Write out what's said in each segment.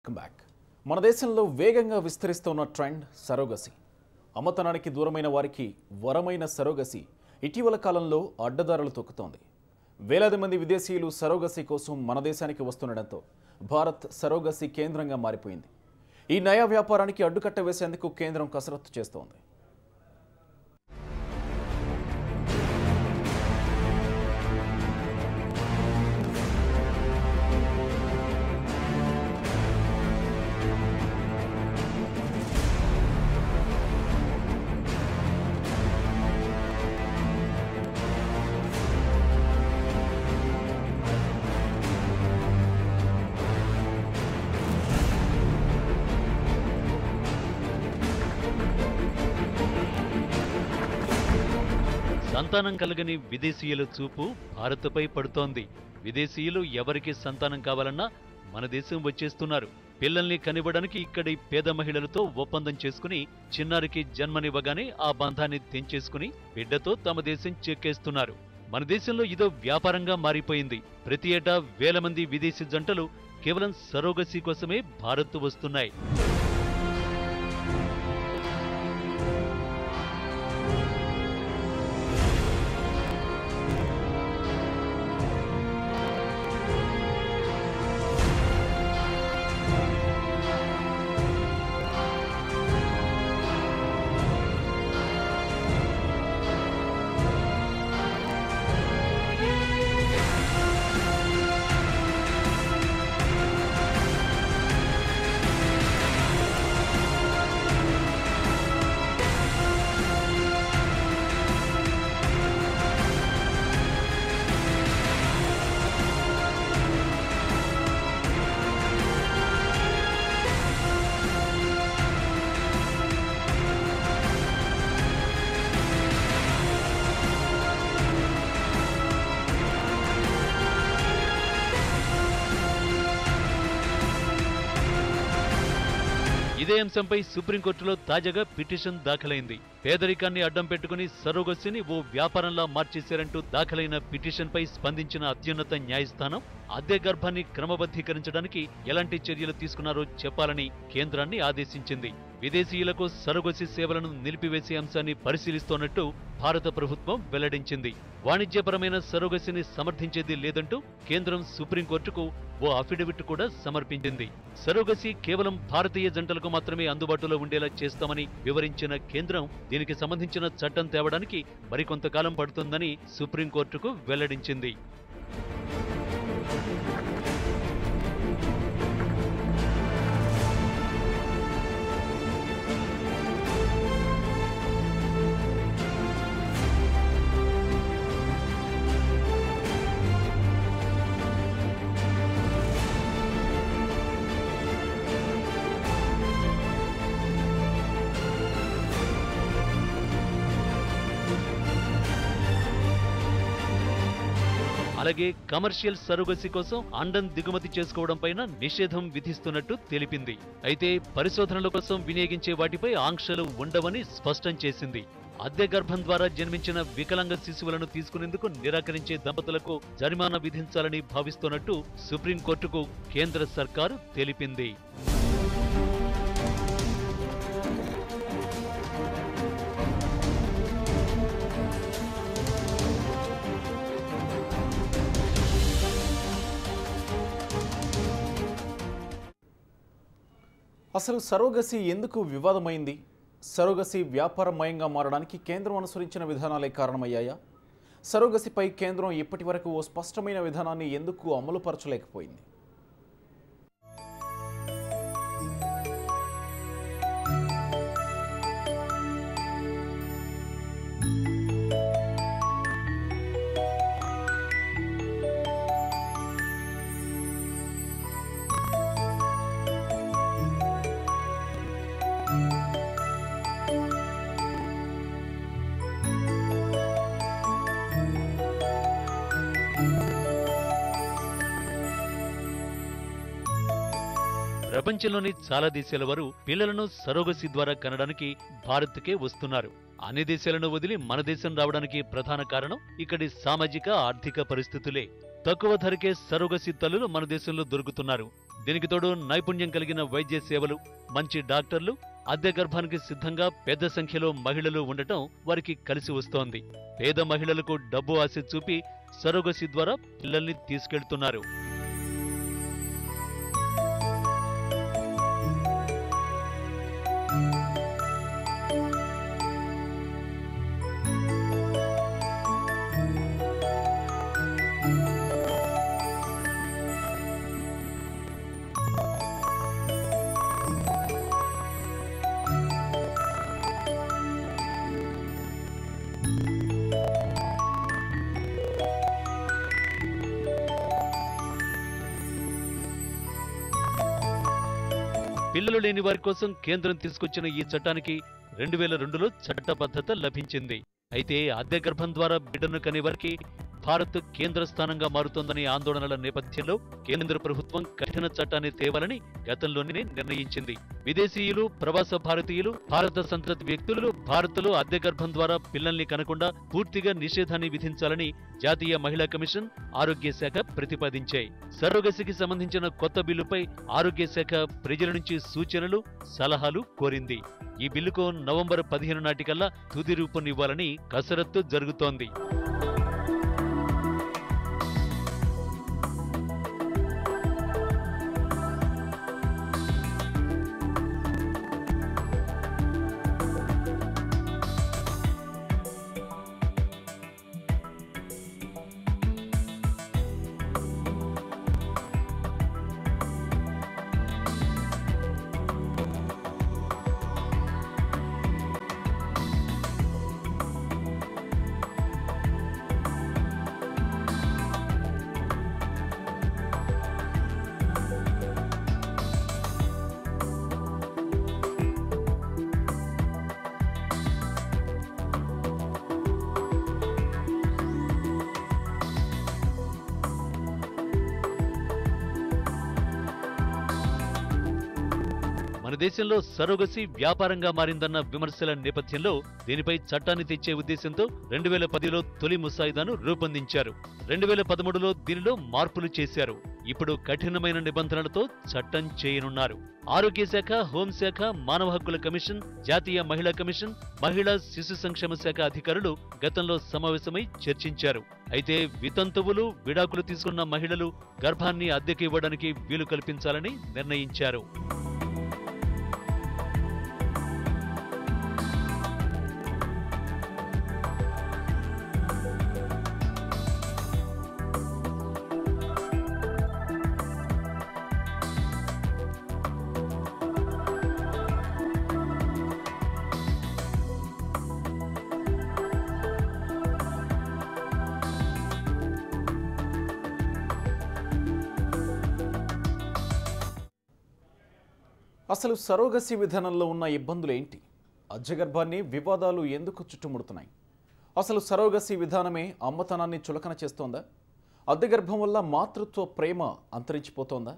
Welcome back. మన దేశంలో వేగంగా విస్తరిస్తున్న ట్రెండ్ సరోగసి. అమ్మతనానికి దూరమైన వారికి వరమైన సరోగసి ఇటీవల కాలంలో అడ్డదారులు తొక్కుతోంది. వేలాది మంది విదేశీయులు సరోగసి కోసం మన దేశానికి వస్తుండటంతో భారత్ సరోగసి కేంద్రంగా మారిపోయింది. ఈ నయా వ్యాపారానికి అడ్డుకట్ట వేసేందుకు కేంద్రం కసరత్తు చేస్తోంది. సంతానం కలగని విదేశీయుల చూపు భారత్పై పడుతోంది. విదేశీయులు ఎవరికి సంతానం కావాలన్నా మన దేశం వచ్చేస్తున్నారు. పిల్లల్ని కనివ్వడానికి ఇక్కడి పేద మహిళలతో ఒప్పందం చేసుకుని చిన్నారికి జన్మనివ్వగానే ఆ బంధాన్ని తెంచేసుకుని బిడ్డతో తమ దేశం చెక్కేస్తున్నారు. మన దేశంలో ఇదో వ్యాపారంగా మారిపోయింది. ప్రతి ఏటా వేల మంది విదేశీ జంటలు కేవలం సరోగసీ కోసమే భారత్ వస్తున్నాయి. ఇదే అంశంపై సుప్రీంకోర్టులో తాజాగా పిటిషన్ దాఖలైంది. పేదరికాన్ని అడ్డం పెట్టుకుని సరోగసిని ఓ వ్యాపారంలా మార్చేశారంటూ దాఖలైన పిటిషన్పై స్పందించిన అత్యున్నత న్యాయస్థానం అద్దె గర్భాన్ని క్రమబద్ధీకరించడానికి ఎలాంటి చర్యలు తీసుకున్నారో చెప్పాలని కేంద్రాన్ని ఆదేశించింది. విదేశీయులకు సరోగసి సేవలను నిలిపివేసే అంశాన్ని పరిశీలిస్తోన్నట్టు భారత ప్రభుత్వం వెల్లడించింది. వాణిజ్యపరమైన సరోగసిని సమర్థించేది లేదంటూ కేంద్రం సుప్రీంకోర్టుకు ఓ అఫిడవిట్ కూడా సమర్పించింది. సరోగసి కేవలం భారతీయ జంటలకు మాత్రమే అందుబాటులో ఉండేలా చేస్తామని వివరించిన కేంద్రం దీనికి సంబంధించిన చట్టం తేవడానికి మరికొంతకాలం పడుతుందని సుప్రీంకోర్టుకు వెల్లడించింది. అలాగే కమర్షియల్ సరోగసి కోసం అండం దిగుమతి చేసుకోవడంపైన నిషేధం విధిస్తున్నట్టు తెలిపింది. అయితే పరిశోధనల కోసం వినియోగించే వాటిపై ఆంక్షలు ఉండవని స్పష్టం చేసింది. అద్దె గర్భం ద్వారా జన్మించిన వికలాంగ శిశువులను తీసుకునేందుకు నిరాకరించే దంపతులకు జరిమానా విధించాలని భావిస్తున్నట్టు సుప్రీంకోర్టుకు కేంద్ర సర్కారు తెలిపింది. అసలు సరోగసి ఎందుకు వివాదమైంది? సరోగసి వ్యాపారమయంగా మారడానికి కేంద్రం అనుసరించిన విధానాలే కారణమయ్యాయా? సరోగసిపై కేంద్రం ఇప్పటి వరకు ఓ స్పష్టమైన విధానాన్ని ఎందుకు అమలుపరచలేకపోయింది? ప్రపంచంలోని చాలా దేశాల వారు పిల్లలను సరోగసి ద్వారా కనడానికి భారత్కే వస్తున్నారు. అన్ని దేశాలను వదిలి మన దేశం రావడానికి ప్రధాన కారణం ఇక్కడి సామాజిక ఆర్థిక పరిస్థితులే. తక్కువ ధరకే సరోగసి తల్లులు మన దేశంలో దొరుకుతున్నారు. దీనికి తోడు నైపుణ్యం కలిగిన వైద్య సేవలు, మంచి డాక్టర్లు, అద్దె గర్భానికి సిద్ధంగా పెద్ద సంఖ్యలో మహిళలు ఉండటం వారికి కలిసి వస్తోంది. పేద మహిళలకు డబ్బు ఆశ చూపి సరోగసి ద్వారా పిల్లల్ని తీసుకెళ్తున్నారు. పిల్లలు లేని వారి కోసం కేంద్రం తీసుకొచ్చిన ఈ చట్టానికి 2002లో చట్టబద్ధత లభించింది. అయితే అద్దె గర్భం ద్వారా బిడ్డను కనేవారికి భారత్ కేంద్ర స్థానంగా మారుతోందనే ఆందోళనల నేపథ్యంలో కేంద్ర ప్రభుత్వం కఠిన చట్టాన్ని తేవాలని గతంలోనే నిర్ణయించింది. విదేశీయులు, ప్రవాస భారతీయులు, భారత సంతతి వ్యక్తులు భారత్లో అద్దె గర్భం ద్వారా పిల్లల్ని కనకుండా పూర్తిగా నిషేధాన్ని విధించాలని జాతీయ మహిళా కమిషన్, ఆరోగ్య శాఖ ప్రతిపాదించాయి. సరోగసికి సంబంధించిన కొత్త బిల్లుపై ఆరోగ్య శాఖ ప్రజల నుంచి సూచనలు, సలహాలు కోరింది. ఈ బిల్లుకు నవంబర్ 15 నాటికల్లా తుది రూపొందివ్వాలని కసరత్తు జరుగుతోంది. మన దేశంలో సరోగసి వ్యాపారంగా మారిందన్న విమర్శల నేపథ్యంలో దీనిపై చట్టాన్ని తెచ్చే ఉద్దేశంతో 2010లో తొలి ముసాయిదాను రూపొందించారు. 2013లో దీనిలో మార్పులు చేశారు. ఇప్పుడు కఠినమైన నిబంధనలతో చట్టం చేయనున్నారు. ఆరోగ్య శాఖ, హోంశాఖ, మానవ హక్కుల కమిషన్, జాతీయ మహిళా కమిషన్, మహిళా శిశు సంక్షేమ శాఖ అధికారులు గతంలో సమావేశమై చర్చించారు. అయితే వితంతువులు, విడాకులు తీసుకున్న మహిళలు గర్భాన్ని అద్దెకి ఇవ్వడానికి వీలు కల్పించాలని నిర్ణయించారు. అసలు సరోగసి విధానంలో ఉన్న ఇబ్బందులు ఏంటి? అద్దెగర్భాన్ని వివాదాలు ఎందుకు చుట్టుముడుతున్నాయి? అసలు సరోగసి విధానమే అమ్మతనాన్ని చులకన చేస్తోందా? అద్దెగర్భం వల్ల మాతృత్వ ప్రేమ అంతరించిపోతోందా?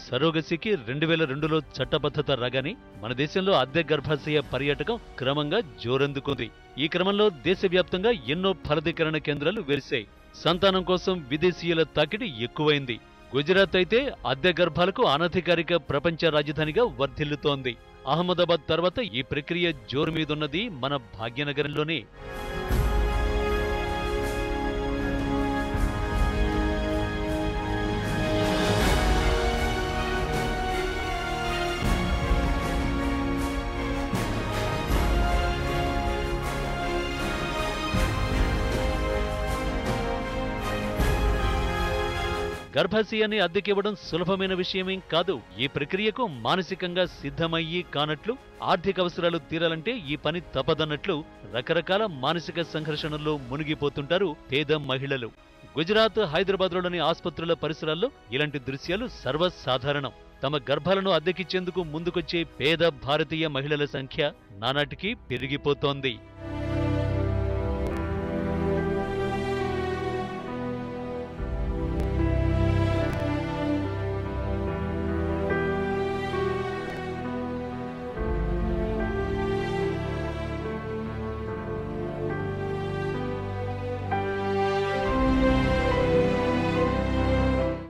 సరోగసికి 2002లో చట్టబద్ధత రాగానే మన దేశంలో అద్దె గర్భాశయ పర్యాటకం క్రమంగా జోరందుకుంది. ఈ క్రమంలో దేశవ్యాప్తంగా ఎన్నో ఫలదీకరణ కేంద్రాలు వెలిశాయి. సంతానం కోసం విదేశీయుల తాకిడి ఎక్కువైంది. గుజరాత్ అయితే అద్దె గర్భాలకు అనధికారిక ప్రపంచ రాజధానిగా వర్ధిల్లుతోంది. అహ్మదాబాద్ తర్వాత ఈ ప్రక్రియ జోరు మీదున్నది మన భాగ్యనగరంలోనే. గర్భాశయాన్ని అద్దెకివ్వడం సులభమైన విషయమేం కాదు. ఈ ప్రక్రియకు మానసికంగా సిద్ధమయ్యి కానట్లు, ఆర్థిక అవసరాలు తీరాలంటే ఈ పని తప్పదన్నట్లు రకరకాల మానసిక సంఘర్షణల్లో మునిగిపోతుంటారు పేద మహిళలు. గుజరాత్, హైదరాబాద్లోని ఆసుపత్రుల పరిసరాల్లో ఇలాంటి దృశ్యాలు సర్వసాధారణం. తమ గర్భాలను అద్దెకిచ్చేందుకు ముందుకొచ్చే పేద భారతీయ మహిళల సంఖ్య నానాటికి పెరిగిపోతోంది.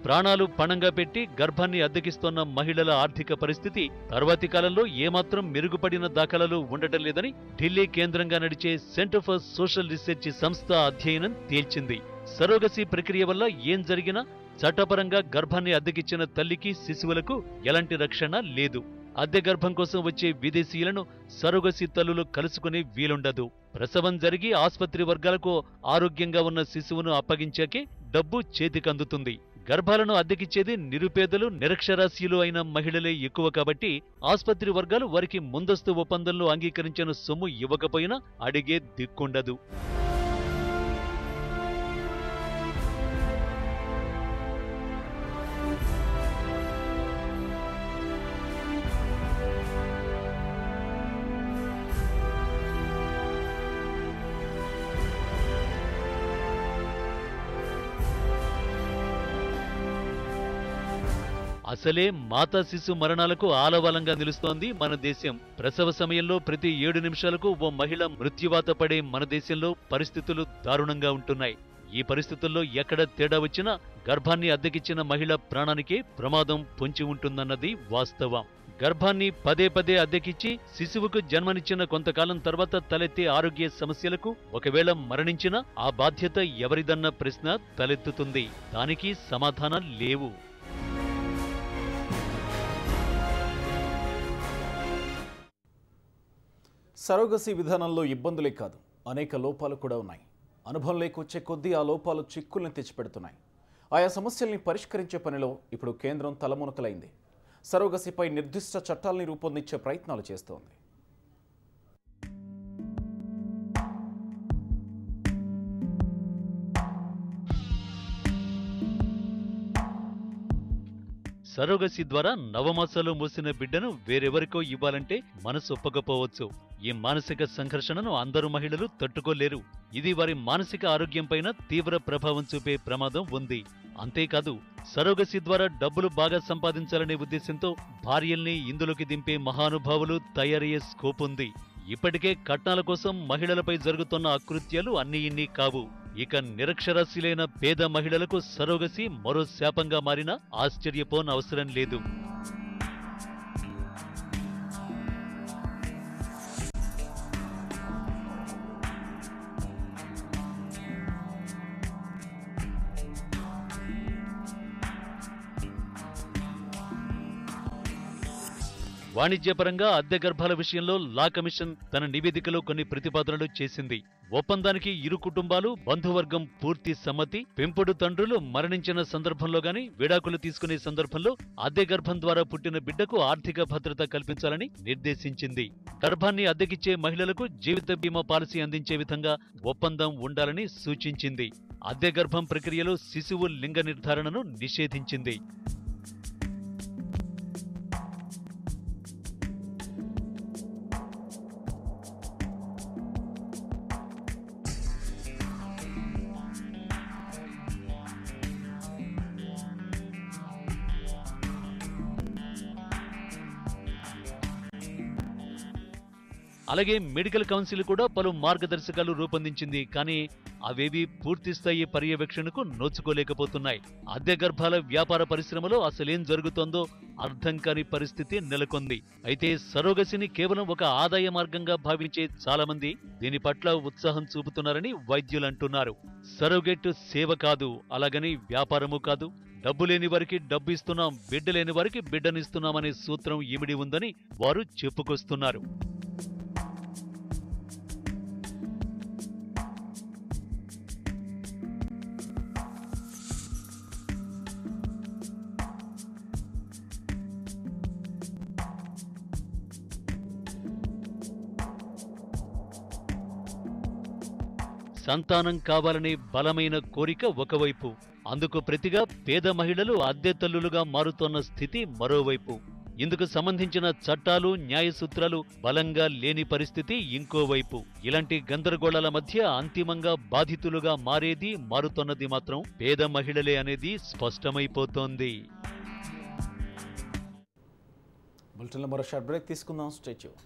ప్రాణాలు పణంగా పెట్టి గర్భాన్ని అద్దెకిస్తోన్న మహిళల ఆర్థిక పరిస్థితి తర్వాతి కాలంలో ఏమాత్రం మెరుగుపడిన దాఖలాలు ఉండటం లేదని ఢిల్లీ కేంద్రంగా నడిచే సెంటర్ ఫర్ సోషల్ రీసెర్చ్ సంస్థ అధ్యయనం తేల్చింది. సరోగసీ ప్రక్రియ వల్ల ఏం జరిగినా చట్టపరంగా గర్భాన్ని అద్దెకిచ్చిన తల్లికి, శిశువులకు ఎలాంటి రక్షణ లేదు. అద్దె గర్భం కోసం వచ్చే విదేశీయులను సరోగసీ తల్లులు కలుసుకునే వీలుండదు. ప్రసవం జరిగి ఆస్పత్రి వర్గాలకు ఆరోగ్యంగా ఉన్న శిశువును అప్పగించాకే డబ్బు చేతికందుతుంది. గర్భాలను అద్దెకిచ్చేది నిరుపేదలు, నిరక్షరాస్యులు అయిన మహిళలే ఎక్కువ కాబట్టి ఆస్పత్రి వర్గాలు వారికి ముందస్తు ఒప్పందంలో అంగీకరించిన సొమ్ము ఇవ్వకపోయినా అడిగే దిక్కుండదు. అసలే మాతా శిశు మరణాలకు ఆలవాలంగా నిలుస్తోంది మన దేశం. ప్రసవ సమయంలో ప్రతి 7 నిమిషాలకు ఓ మహిళ మృత్యువాత పడే మన దేశంలో పరిస్థితులు దారుణంగా ఉంటున్నాయి. ఈ పరిస్థితుల్లో ఎక్కడ తేడా వచ్చినా గర్భాన్ని అద్దెకిచ్చిన మహిళ ప్రాణానికే ప్రమాదం పొంచి ఉంటుందన్నది వాస్తవం. గర్భాన్ని పదే పదే అద్దెకిచ్చి శిశువుకు జన్మనిచ్చిన కొంతకాలం తర్వాత తలెత్తే ఆరోగ్య సమస్యలకు ఒకవేళ మరణించినా ఆ బాధ్యత ఎవరిదన్న ప్రశ్న తలెత్తుతుంది. దానికి సమాధానం లేవు. సరోగసీ విధానంలో ఇబ్బందులే కాదు, అనేక లోపాలు కూడా ఉన్నాయి. అనుభవం లేకొచ్చే కొద్దీ ఆ లోపాలు చిక్కుల్ని తెచ్చిపెడుతున్నాయి. ఆయా సమస్యల్ని పరిష్కరించే పనిలో ఇప్పుడు కేంద్రం తలమునకలైంది. సరోగసీపై నిర్దిష్ట చట్టాల్ని రూపొందించే ప్రయత్నాలు చేస్తోంది. సరోగసీ ద్వారా నవమాసాలు మోసిన బిడ్డను వేరెవరికో ఇవ్వాలంటే మనసు ఒప్పకపోవచ్చు. ఈ మానసిక సంఘర్షణను అందరూ మహిళలు తట్టుకోలేరు. ఇది వారి మానసిక ఆరోగ్యంపైన తీవ్ర ప్రభావం చూపే ప్రమాదం ఉంది. అంతేకాదు, సరోగసీ ద్వారా డబ్బులు బాగా సంపాదించాలనే ఉద్దేశంతో భార్యల్ని ఇందులోకి దింపే మహానుభావులు తయారయ్యే స్కోప్ ఉంది. ఇప్పటికే కట్నాల కోసం మహిళలపై జరుగుతున్న అకృత్యాలు అన్నీ ఇన్ని కావు. ఇక నిరక్షరాస్యులైన పేద మహిళలకు సరోగసీ మరో శాపంగా మారినా ఆశ్చర్యపోనవసరం లేదు. వాణిజ్యపరంగా అద్దె గర్భాల విషయంలో లా కమిషన్ తన నివేదికలో కొన్ని ప్రతిపాదనలు చేసింది. ఒప్పందానికి ఇరు కుటుంబాలు, బంధువర్గం పూర్తి సమ్మతి, పెంపుడు తండ్రులు మరణించిన సందర్భంలో గాని, విడాకులు తీసుకునే సందర్భంలో అద్దె గర్భం ద్వారా పుట్టిన బిడ్డకు ఆర్థిక భద్రత కల్పించాలని నిర్దేశించింది. గర్భాన్ని అద్దెకిచ్చే మహిళలకు జీవిత బీమా పాలసీ అందించే విధంగా ఒప్పందం ఉండాలని సూచించింది. అద్దె గర్భం ప్రక్రియలో శిశువు లింగ నిర్ధారణను నిషేధించింది. అలాగే మెడికల్ కౌన్సిల్ కూడా పలు మార్గదర్శకాలు రూపొందించింది. కానీ అవేవి పూర్తిస్థాయి పర్యవేక్షణకు నోచుకోలేకపోతున్నాయి. అద్దె గర్భాల వ్యాపార పరిశ్రమలో అసలేం జరుగుతోందో అర్థం కాని పరిస్థితి నెలకొంది. అయితే సరోగసీని కేవలం ఒక ఆదాయ మార్గంగా భావించే చాలా మంది దీని పట్ల ఉత్సాహం చూపుతున్నారని వైద్యులంటున్నారు. సరోగేట్ సేవ కాదు, అలాగని వ్యాపారము కాదు. డబ్బు లేని వారికి డబ్బు ఇస్తున్నాం, బిడ్డ లేని వారికి బిడ్డనిస్తున్నామనే సూత్రం ఇమిడి ఉందని వారు చెప్పుకొస్తున్నారు. సంతానం కావాలనే బలమైన కోరిక ఒకవైపు, అందుకు ప్రతిగా పేద మహిళలు అద్దె తల్లులుగా మారుతోన్న స్థితి మరోవైపు. ఇందుకు సంబంధించిన చట్టాలు, న్యాయ సూత్రాలు బలంగా లేని పరిస్థితి ఇంకోవైపు. ఇలాంటి గందరగోళాల మధ్య అంతిమంగా బాధితులుగా మారుతోన్నది మాత్రం పేద మహిళలే అనేది స్పష్టమైపోతోంది. బులెటిన్లో మరో షార్ట్ బ్రేక్ తీసుకుందాం. Stay tune.